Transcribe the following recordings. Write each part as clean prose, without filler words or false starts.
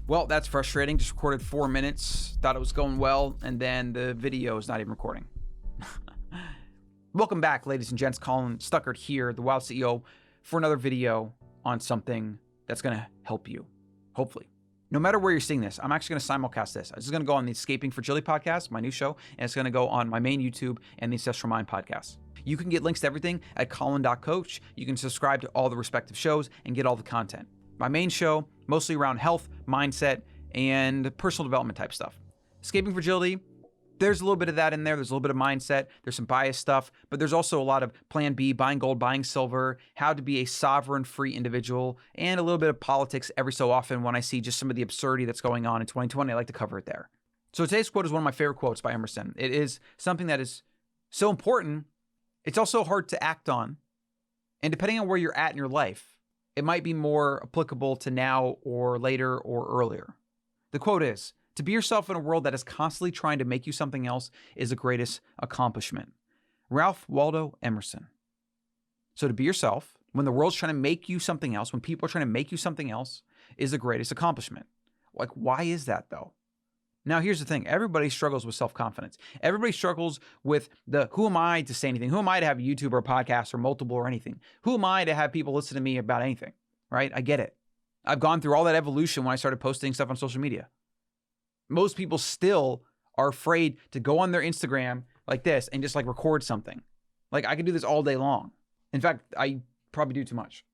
Well, that's frustrating. Just recorded 4 minutes, thought it was going well, and then the video is not even recording. Welcome back, ladies and gents. Colin Stuckert here, the Wild CEO, for another video on something that's going to help you, hopefully. No matter where you're seeing this, I'm actually going to simulcast this. This is going to go on the Escaping Fragility podcast, my new show, and it's going to go on my main YouTube and the Ancestral Mind podcast. You can get links to everything at colin.coach. You can subscribe to all the respective shows and get all the content. My main show, mostly around health, mindset, and personal development type stuff. Escaping Fragility, there's a little bit of that in there. There's a little bit of mindset. There's some bias stuff, but there's also a lot of plan B, buying gold, buying silver, how to be a sovereign, free individual, and a little bit of politics every so often when I see just some of the absurdity that's going on in 2020. I like to cover it there. So today's quote is one of my favorite quotes by Emerson. It is something that is so important. It's also hard to act on. And depending on where you're at in your life, it might be more applicable to now or later or earlier. The quote is, "To be yourself in a world that is constantly trying to make you something else is the greatest accomplishment." Ralph Waldo Emerson. So to be yourself, when the world's trying to make you something else, when people are trying to make you something else, is the greatest accomplishment. Like, why is that though? Now, here's the thing. Everybody struggles with self-confidence. Everybody struggles with who am I to say anything? Who am I to have a YouTube or a podcast or multiple or anything? Who am I to have people listen to me about anything, right? I get it. I've gone through all that evolution when I started posting stuff on social media. Most people still are afraid to go on their Instagram like this and just like record something. Like I could do this all day long. In fact, I probably do too much.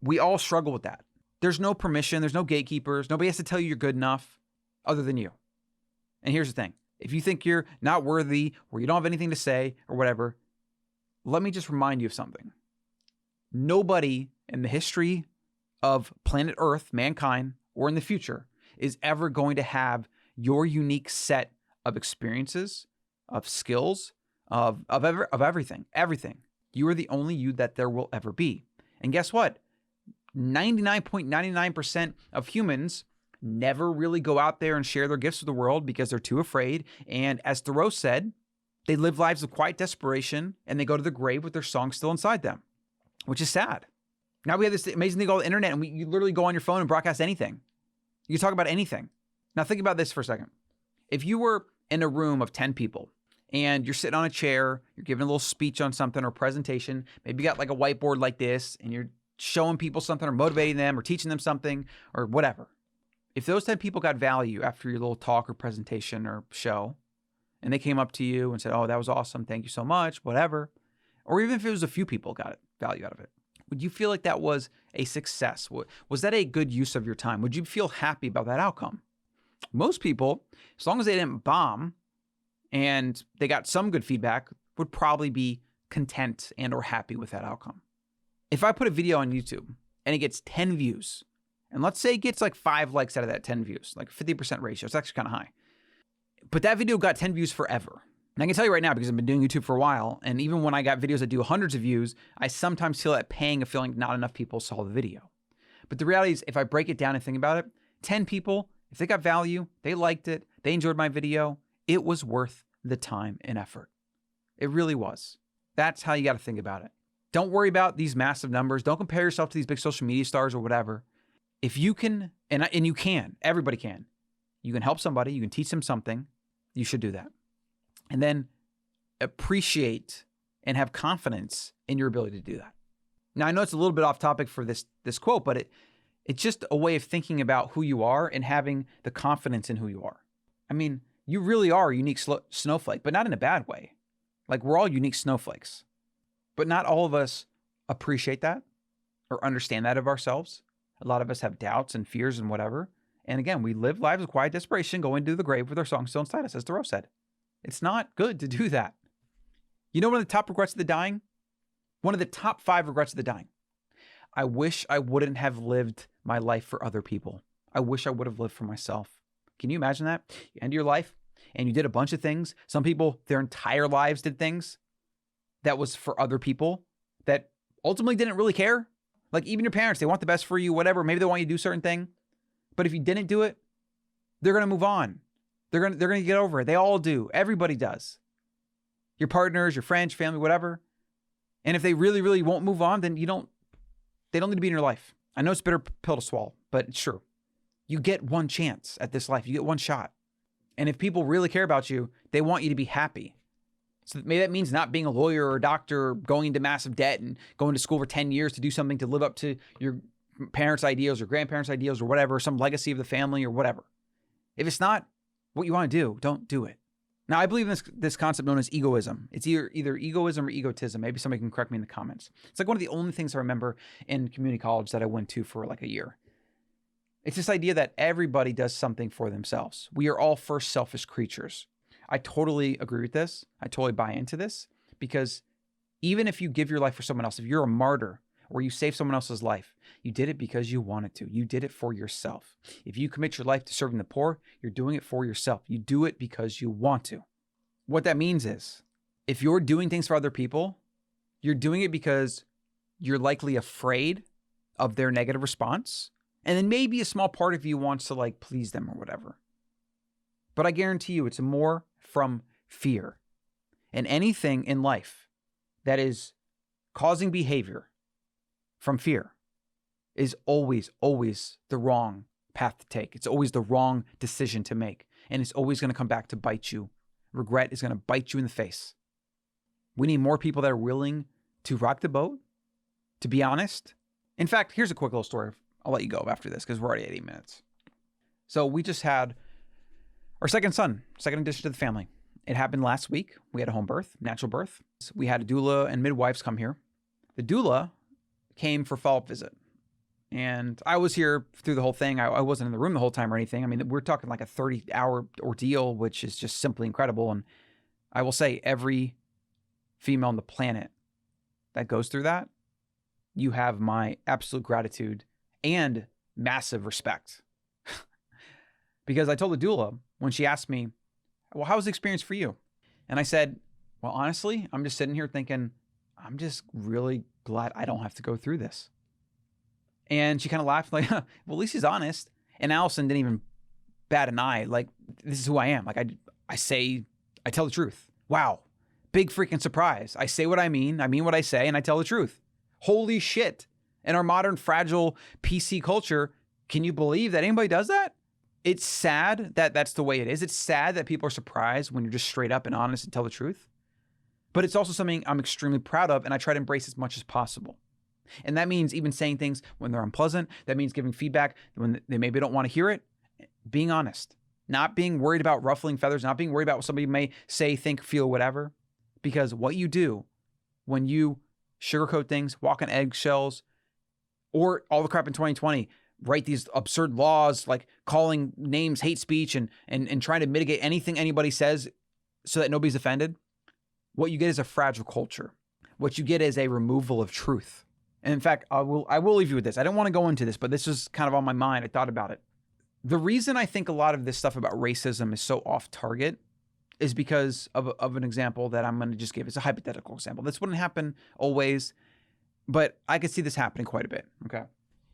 We all struggle with that. There's no permission. There's no gatekeepers. Nobody has to tell you you're good enough other than you. And here's the thing. If you think you're not worthy or you don't have anything to say or whatever, let me just remind you of something. Nobody in the history of planet Earth, mankind, or in the future is ever going to have your unique set of experiences, of skills, of everything. You are the only you that there will ever be. And guess what? 99.99% of humans never really go out there and share their gifts with the world because they're too afraid. And as Thoreau said, they live lives of quiet desperation and they go to the grave with their song still inside them, which is sad. Now we have this amazing thing called the internet, and you literally go on your phone and broadcast anything. You can talk about anything. Now think about this for a second. If you were in a room of 10 people and you're sitting on a chair, you're giving a little speech on something or presentation, maybe you got like a whiteboard like this and you're showing people something or motivating them or teaching them something or whatever. If those 10 people got value after your little talk or presentation or show, and they came up to you and said, "Oh, that was awesome. Thank you so much," whatever. Or even if it was a few people got value out of it. Would you feel like that was a success? Was that a good use of your time? Would you feel happy about that outcome? Most people, as long as they didn't bomb and they got some good feedback, would probably be content and or happy with that outcome. If I put a video on YouTube and it gets 10 views, and let's say it gets like 5 likes out of that 10 views, like 50% ratio, it's actually kind of high. But that video got 10 views forever. And I can tell you right now, because I've been doing YouTube for a while, and even when I got videos that do hundreds of views, I sometimes feel that pang of feeling not enough people saw the video. But the reality is, if I break it down and think about it, 10 people, if they got value, they liked it, they enjoyed my video, it was worth the time and effort. It really was. That's how you got to think about it. Don't worry about these massive numbers. Don't compare yourself to these big social media stars or whatever. If you can, and you can, everybody can, you can help somebody, you can teach them something, you should do that. And then appreciate and have confidence in your ability to do that. Now, I know it's a little bit off topic for this quote, but it's just a way of thinking about who you are and having the confidence in who you are. I mean, you really are a unique snowflake, but not in a bad way. Like, we're all unique snowflakes, but not all of us appreciate that or understand that of ourselves. A lot of us have doubts and fears and whatever. And again, we live lives of quiet desperation, going to the grave with our song still inside us, as Thoreau said. It's not good to do that. You know one of the top regrets of the dying? One of the top 5 regrets of the dying. I wish I wouldn't have lived my life for other people. I wish I would have lived for myself. Can you imagine that? You end your life and you did a bunch of things. Some people, their entire lives did things that was for other people that ultimately didn't really care. Like even your parents, they want the best for you, whatever. Maybe they want you to do a certain thing. But if you didn't do it, they're going to move on. They're going to get over it. They all do. Everybody does. Your partners, your friends, your family, whatever. And if they really, really won't move on, then they don't need to be in your life. I know it's a bitter pill to swallow, but it's true. You get one chance at this life. You get one shot. And if people really care about you, they want you to be happy. So maybe that means not being a lawyer or a doctor, going into massive debt and going to school for 10 years to do something to live up to your parents' ideals or grandparents' ideals or whatever, some legacy of the family or whatever. If it's not what you want to do, don't do it. Now, I believe in this concept known as egoism. It's either egoism or egotism. Maybe somebody can correct me in the comments. It's like one of the only things I remember in community college that I went to for like a year. It's this idea that everybody does something for themselves. We are all first selfish creatures. I totally agree with this. I totally buy into this, because even if you give your life for someone else, if you're a martyr or you save someone else's life, you did it because you wanted to. You did it for yourself. If you commit your life to serving the poor, you're doing it for yourself. You do it because you want to. What that means is, if you're doing things for other people, you're doing it because you're likely afraid of their negative response. And then maybe a small part of you wants to like please them or whatever. But I guarantee you it's more from fear. And anything in life that is causing behavior from fear is always, always the wrong path to take. It's always the wrong decision to make. And it's always going to come back to bite you. Regret is going to bite you in the face. We need more people that are willing to rock the boat, to be honest. In fact, here's a quick little story. I'll let you go after this because we're already at 8 minutes. So we just had our second son, second addition to the family. It happened last week. We had a home birth, natural birth. We had a doula and midwives come here. The doula came for follow-up visit. And I was here through the whole thing. I wasn't in the room the whole time or anything. I mean, we're talking like a 30-hour ordeal, which is just simply incredible. And I will say, every female on the planet that goes through that, you have my absolute gratitude and massive respect. Because I told the doula when she asked me, well, how was the experience for you? And I said, well, honestly, I'm just sitting here thinking, I'm just really glad I don't have to go through this. And she kind of laughed like, well, at least he's honest. And Allison didn't even bat an eye. Like, this is who I am. Like, I tell the truth. Wow. Big freaking surprise. I say what I mean what I say, and I tell the truth. Holy shit. In our modern, fragile PC culture, can you believe that anybody does that? It's sad that that's the way it is. It's sad that people are surprised when you're just straight up and honest and tell the truth. But it's also something I'm extremely proud of, and I try to embrace as much as possible. And that means even saying things when they're unpleasant. That means giving feedback when they maybe don't want to hear it. Being honest. Not being worried about ruffling feathers. Not being worried about what somebody may say, think, feel, whatever. Because what you do when you sugarcoat things, walk on eggshells, or all the crap in 2020, write these absurd laws like calling names hate speech and trying to mitigate anything anybody says so that nobody's offended, what you get is a fragile culture. What you get is a removal of truth. And in fact, I will leave you with this. I don't want to go into this, but this is kind of on my mind. I thought about it. The reason I think a lot of this stuff about racism is so off target is because of an example that I'm going to just give. It's a hypothetical example. This wouldn't happen always, but I could see this happening quite a bit. Okay.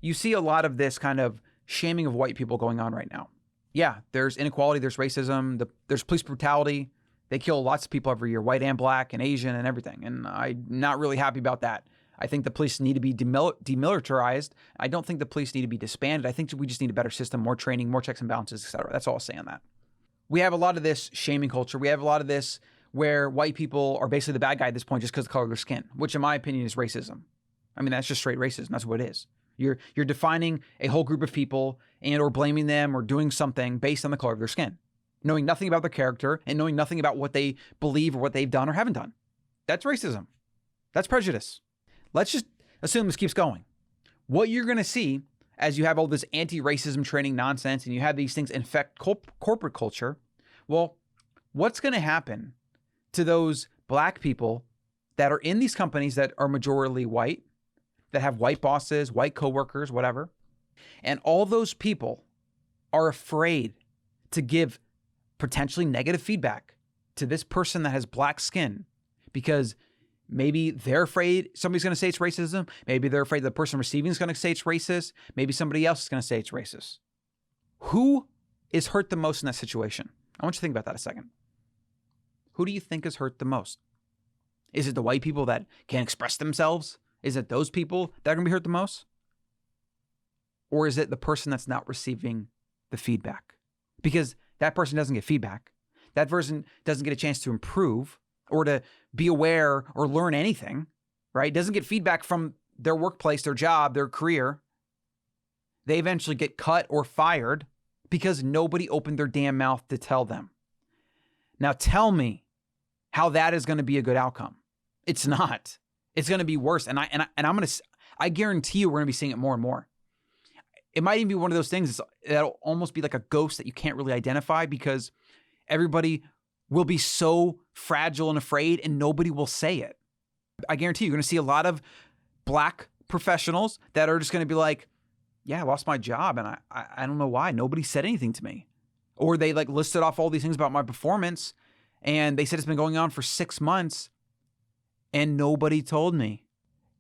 You see a lot of this kind of shaming of white people going on right now. Yeah, there's inequality, there's racism, there's police brutality. They kill lots of people every year, white and black and Asian and everything. And I'm not really happy about that. I think the police need to be demilitarized. I don't think the police need to be disbanded. I think we just need a better system, more training, more checks and balances, etc. That's all I'll say on that. We have a lot of this shaming culture. We have a lot of this where white people are basically the bad guy at this point just because of the color of their skin, which in my opinion is racism. I mean, that's just straight racism. That's what it is. You're defining a whole group of people and or blaming them or doing something based on the color of their skin, knowing nothing about their character and knowing nothing about what they believe or what they've done or haven't done. That's racism. That's prejudice. Let's just assume this keeps going. What you're going to see as you have all this anti-racism training nonsense and you have these things infect corporate culture, well, what's going to happen to those black people that are in these companies that are majority white, that have white bosses, white coworkers, whatever, and all those people are afraid to give potentially negative feedback to this person that has black skin because maybe they're afraid somebody's going to say it's racism. Maybe they're afraid the person receiving is going to say it's racist. Maybe somebody else is going to say it's racist. Who is hurt the most in that situation? I want you to think about that a second. Who do you think is hurt the most? Is it the white people that can't express themselves? Is it those people that are going to be hurt the most? Or is it the person that's not receiving the feedback, because that person doesn't get feedback. That person doesn't get a chance to improve or to be aware or learn anything, right? Doesn't get feedback from their workplace, their job, their career. They eventually get cut or fired because nobody opened their damn mouth to tell them. Now tell me how that is going to be a good outcome. It's not. It's going to be worse. And I guarantee you we're going to be seeing it more and more. It might even be one of those things that'll almost be like a ghost that you can't really identify, because everybody will be so fragile and afraid and nobody will say it. I guarantee you're going to see a lot of Black professionals that are just going to be like, yeah, I lost my job and I don't know why. Nobody said anything to me. Or they like listed off all these things about my performance and they said it's been going on for 6 months and nobody told me.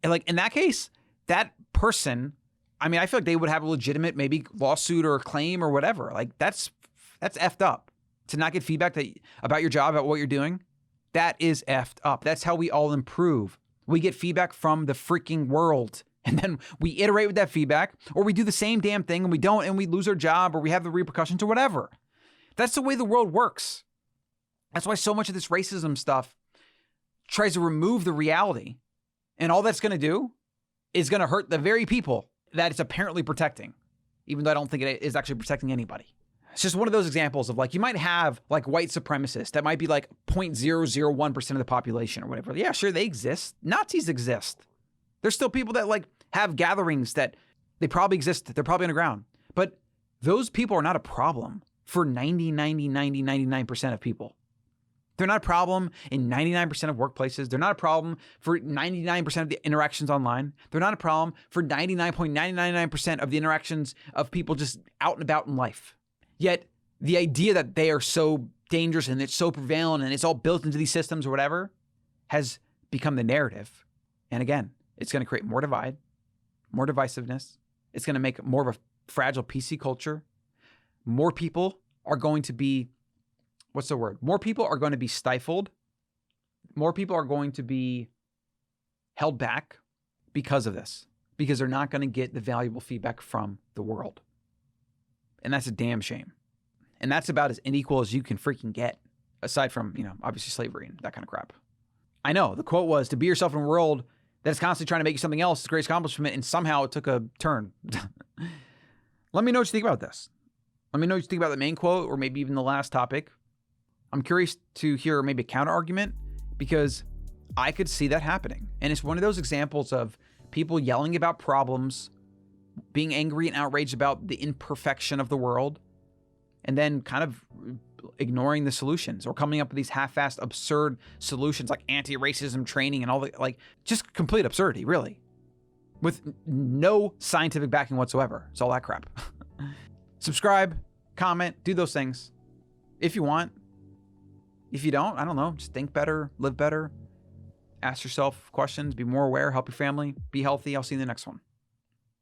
And like in that case, that person, I mean, I feel like they would have a legitimate maybe lawsuit or claim or whatever. Like that's effed up. To not get feedback about your job, about what you're doing, that is effed up. That's how we all improve. We get feedback from the freaking world, and then we iterate with that feedback, or we do the same damn thing and we don't, and we lose our job, or we have the repercussions or whatever. That's the way the world works. That's why so much of this racism stuff tries to remove the reality, and all that's going to do is going to hurt the very people that it's apparently protecting, even though I don't think it is actually protecting anybody. It's just one of those examples of like, you might have like white supremacists that might be like 0.001% of the population or whatever. Yeah, sure, they exist. Nazis exist. There's still people that like have gatherings that they probably exist. They're probably underground. But those people are not a problem for 99% of people. They're not a problem in 99% of workplaces. They're not a problem for 99% of the interactions online. They're not a problem for 99.999% of the interactions of people just out and about in life. Yet the idea that they are so dangerous and it's so prevalent and it's all built into these systems or whatever has become the narrative. And again, it's going to create more divide, more divisiveness. It's going to make more of a fragile PC culture. More people are going to be, what's the word? More people are going to be stifled. More people are going to be held back because of this, because they're not going to get the valuable feedback from the world. And that's a damn shame. And that's about as unequal as you can freaking get, aside from, obviously slavery and that kind of crap. I know, the quote was, to be yourself in a world that is constantly trying to make you something else is the greatest accomplishment, and somehow it took a turn. Let me know what you think about this. Let me know what you think about the main quote, or maybe even the last topic. I'm curious to hear maybe a counter argument, because I could see that happening. And it's one of those examples of people yelling about problems, being angry and outraged about the imperfection of the world, and then kind of ignoring the solutions or coming up with these half-assed absurd solutions like anti-racism training and all the, like, just complete absurdity, really, with no scientific backing whatsoever. It's all that crap. Subscribe, comment, do those things if you want. If you don't, I don't know, just think better, live better, ask yourself questions, be more aware, help your family, be healthy. I'll see you in the next one.